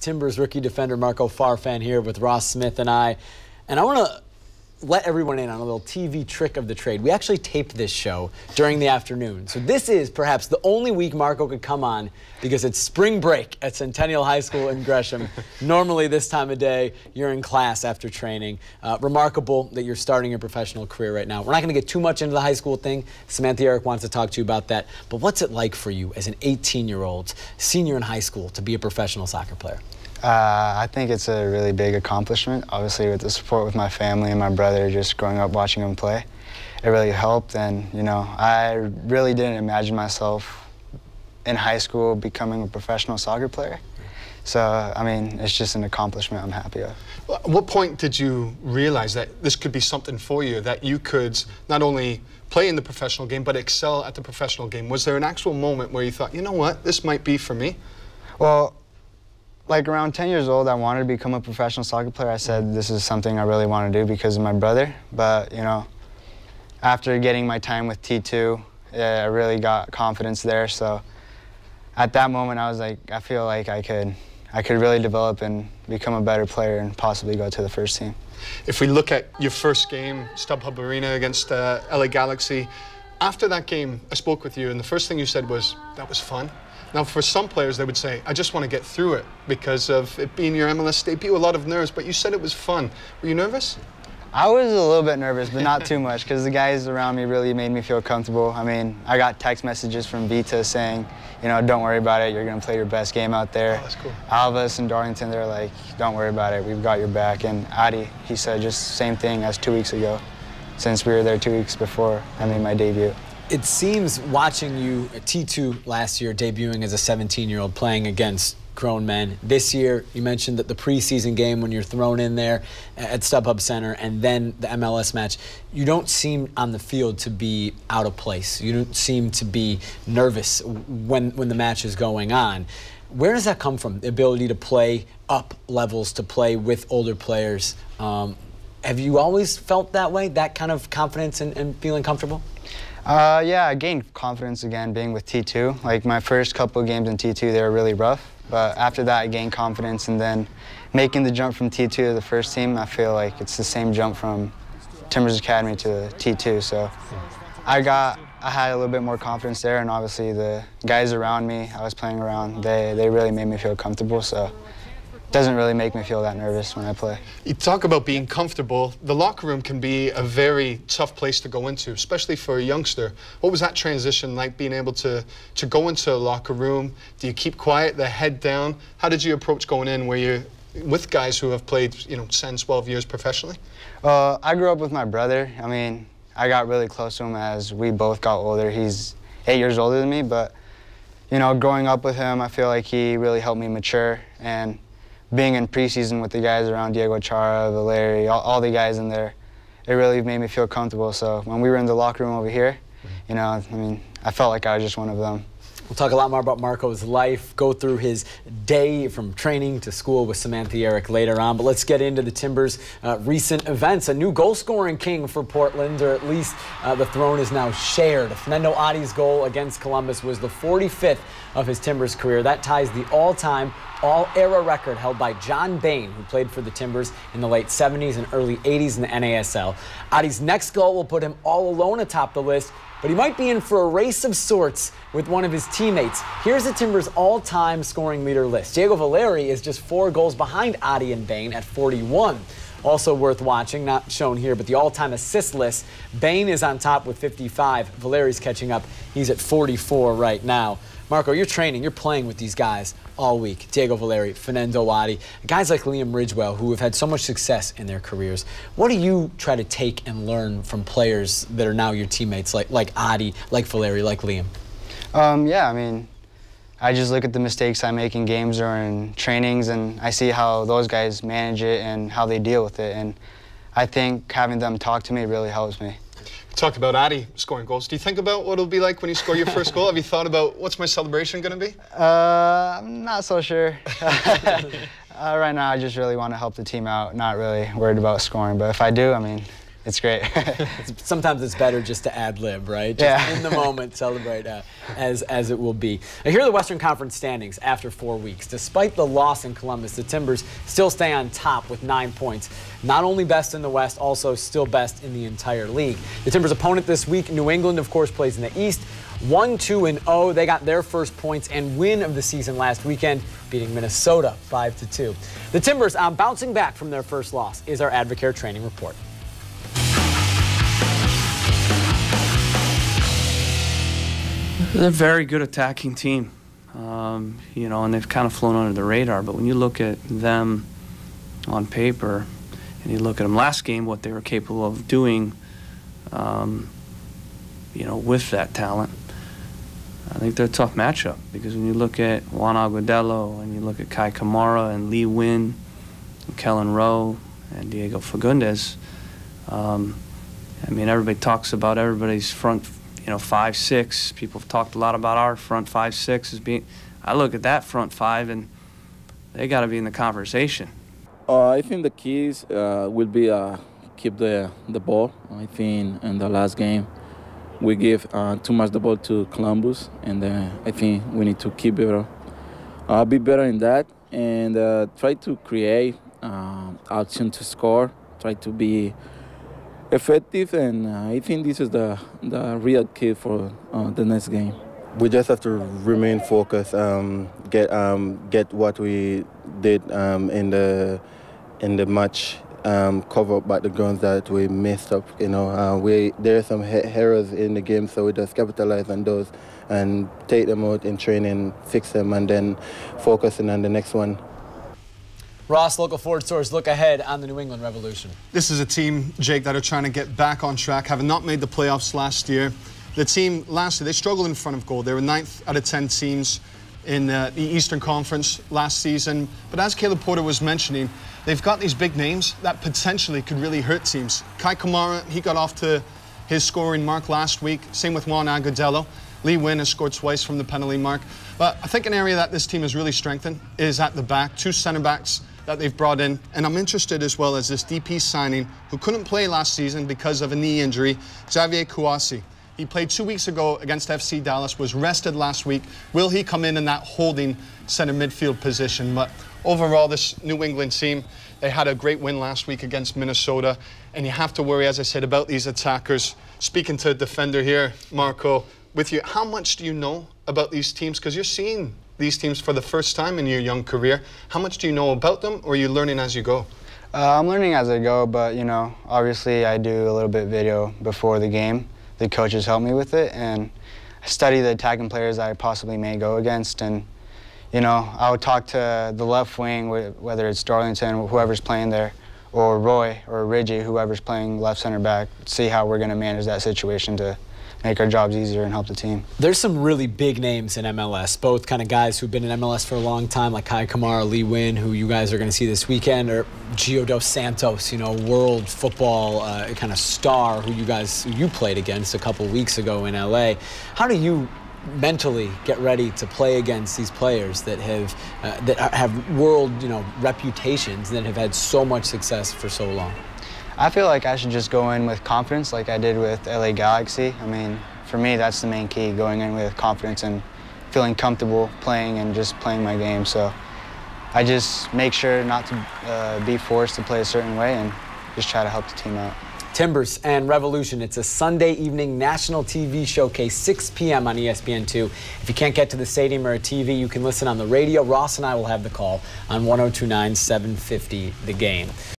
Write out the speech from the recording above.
Timbers rookie defender Marco Farfan here with Ross Smith and I want to let everyone in on a little TV trick of the trade. We actually taped this show during the afternoon. So this is perhaps the only week Marco could come on because it's spring break at Centennial High School in Gresham. Normally this time of day, you're in class after training. Remarkable that you're starting your professional career right now. We're not going to get too much into the high school thing. Samantha Eric wants to talk to you about that. But what's it like for you as an 18-year-old senior in high school to be a professional soccer player? I think it's a really big accomplishment. Obviously, with the support with my family and my brother, just growing up watching him play, it really helped. And, you know, I really didn't imagine myself in high school becoming a professional soccer player. So, I mean, it's just an accomplishment I'm happy of. At what point did you realize that this could be something for you, that you could not only play in the professional game, but excel at the professional game? Was there an actual moment where you thought, you know what, this might be for me? Well, like around 10 years old, I wanted to become a professional soccer player. I said this is something I really want to do because of my brother. But, you know, after getting my time with T2, I really got confidence there. So at that moment, I was like, I feel like I could really develop and become a better player and possibly go to the first team. If we look at your first game, StubHub Arena against LA Galaxy, after that game, I spoke with you, and the first thing you said was, that was fun. Now, for some players, they would say, I just want to get through it because of it being your MLS debut, a lot of nerves, but you said it was fun. Were you nervous? I was a little bit nervous, but not too much because the guys around me really made me feel comfortable. I mean, I got text messages from Vita saying, you know, don't worry about it, you're going to play your best game out there. Oh, that's cool. Alvis and Darlington, they're like, don't worry about it, we've got your back. And Adi, he said just the same thing as 2 weeks ago, since we were there 2 weeks before I made my debut. It seems watching you at T2 last year, debuting as a 17-year-old, playing against grown men. This year, you mentioned that the preseason game when you're thrown in there at StubHub Center and then the MLS match, you don't seem on the field to be out of place. You don't seem to be nervous when the match is going on. Where does that come from, the ability to play up levels, to play with older players? Have you always felt that way, that kind of confidence and feeling comfortable? Yeah, I gained confidence again being with T2. Like my first couple of games in T2, they were really rough. But after that, I gained confidence, and then making the jump from T2 to the first team, I feel like it's the same jump from Timbers Academy to T2. So I had a little bit more confidence there, and obviously the guys around me, I was playing around, they really made me feel comfortable. So it doesn't really make me feel that nervous when I play. You talk about being comfortable. The locker room can be a very tough place to go into, especially for a youngster. What was that transition like, being able to go into a locker room? Do you keep quiet, the head down? How did you approach going in where you're with guys who have played, you know, 10, 12 years professionally? I grew up with my brother. I mean, I got really close to him as we both got older. He's 8 years older than me, but, you know, growing up with him, I feel like he really helped me mature. And being in preseason with the guys around, Diego Chara, Valeri, all the guys in there, it really made me feel comfortable. So when we were in the locker room over here, you know, I mean, I felt like I was just one of them. We'll talk a lot more about Marco's life, go through his day from training to school with Samantha Eric later on. But let's get into the Timbers' recent events. A new goal-scoring king for Portland, or at least the throne is now shared. Fernando Adi's goal against Columbus was the 45th of his Timbers career. That ties the all-time, all-era record held by John Bain, who played for the Timbers in the late 70s and early 80s in the NASL. Adi's next goal will put him all alone atop the list, but he might be in for a race of sorts with one of his teammates. Here's the Timbers' all-time scoring leader list. Diego Valeri is just 4 goals behind Adi and Bain at 41. Also worth watching, not shown here, but the all-time assist list. Bain is on top with 55. Valeri's catching up. He's at 44 right now. Marco, you're training, you're playing with these guys all week. Diego Valeri, Fernando Adi, guys like Liam Ridgewell who have had so much success in their careers. What do you try to take and learn from players that are now your teammates, like Adi, like Valeri, like Liam? Yeah, I mean, I just look at the mistakes I make in games or in trainings, and I see how those guys manage it and how they deal with it. And I think having them talk to me really helps me. Talked about Adi scoring goals. Do you think about what it'll be like when you score your first goal? Have you thought about what's my celebration going to be? I'm not so sure. Right now, I just really want to help the team out, not really worried about scoring. But if I do, I mean, It's great. Sometimes it's better just to ad-lib, right? Just in the moment, celebrate as it will be. Now, here are the Western Conference standings after 4 weeks. Despite the loss in Columbus, the Timbers still stay on top with 9 points. Not only best in the West, also still best in the entire league. The Timbers' opponent this week, New England, of course, plays in the East. 1-2-0. They got their first points and win of the season last weekend, beating Minnesota 5-2. The Timbers, bouncing back from their first loss, is our Advocare Training Report. They're a very good attacking team, you know, and they've kind of flown under the radar. But when you look at them on paper and you look at them last game, what they were capable of doing, you know, with that talent, I think they're a tough matchup. Because when you look at Juan Agudelo and you look at Kai Kamara and Lee Win and Kellen Rowe and Diego Fagundes, I mean, everybody talks about everybody's front, you know, 5-6. People have talked a lot about our front 5-6 as being. I look at that front five, and they got to be in the conversation. I think the keys will be keep the ball. I think in the last game we give too much the ball to Columbus, and I think we need to keep it. Be better in that, and try to create option to score. Try to be effective, and I think this is the real key for the next game. We just have to remain focused, get what we did in the match, cover up back the grounds that we messed up. You know, there are some errors in the game, so we just capitalize on those and take them out in training, fix them, and then focusing on the next one. Ross, local Ford stores look ahead on the New England Revolution. This is a team, Jake, that are trying to get back on track, having not made the playoffs last year. The team last year, they struggled in front of goal. They were 9th out of 10 teams in the Eastern Conference last season. But as Caleb Porter was mentioning, they've got these big names that potentially could really hurt teams. Kai Kamara, he got off to his scoring mark last week. Same with Juan Agudelo. Lee Win has scored twice from the penalty mark. But I think an area that this team has really strengthened is at the back. 2 center backs that they've brought in, and I'm interested as well as this DP signing who couldn't play last season because of a knee injury, Xavier Kouassi. He played 2 weeks ago against FC Dallas, was rested last week. Will he come in that holding center midfield position? But overall, this New England team, they had a great win last week against Minnesota, and you have to worry, as I said, about these attackers. Speaking to a defender here, Marco, with you, how much do you know about these teams? Because you're seeing these teams for the first time in your young career. How much do you know about them, or are you learning as you go? I'm learning as I go, but, you know, obviously I do a little bit of video before the game. The coaches help me with it, and I study the attacking players I possibly may go against, and, you know, I would talk to the left wing, whether it's Darlington, whoever's playing there, or Roy or Reggie, whoever's playing left center back, see how we're going to manage that situation to make our jobs easier and help the team. There's some really big names in MLS, both kind of guys who've been in MLS for a long time, like Kai Kamara, Lee Win, who you guys are going to see this weekend, or Gio dos Santos, you know, world football kind of star who you played against a couple weeks ago in LA. How do you mentally get ready to play against these players that have world, you know, reputations, that have had so much success for so long? I feel like I should just go in with confidence like I did with LA Galaxy. I mean, for me, that's the main key, going in with confidence and feeling comfortable playing and just playing my game. So I just make sure not to be forced to play a certain way and just try to help the team out. Timbers and Revolution. It's a Sunday evening national TV showcase, 6 p.m. on ESPN2. If you can't get to the stadium or a TV, you can listen on the radio. Ross and I will have the call on 102.9 750 The Game.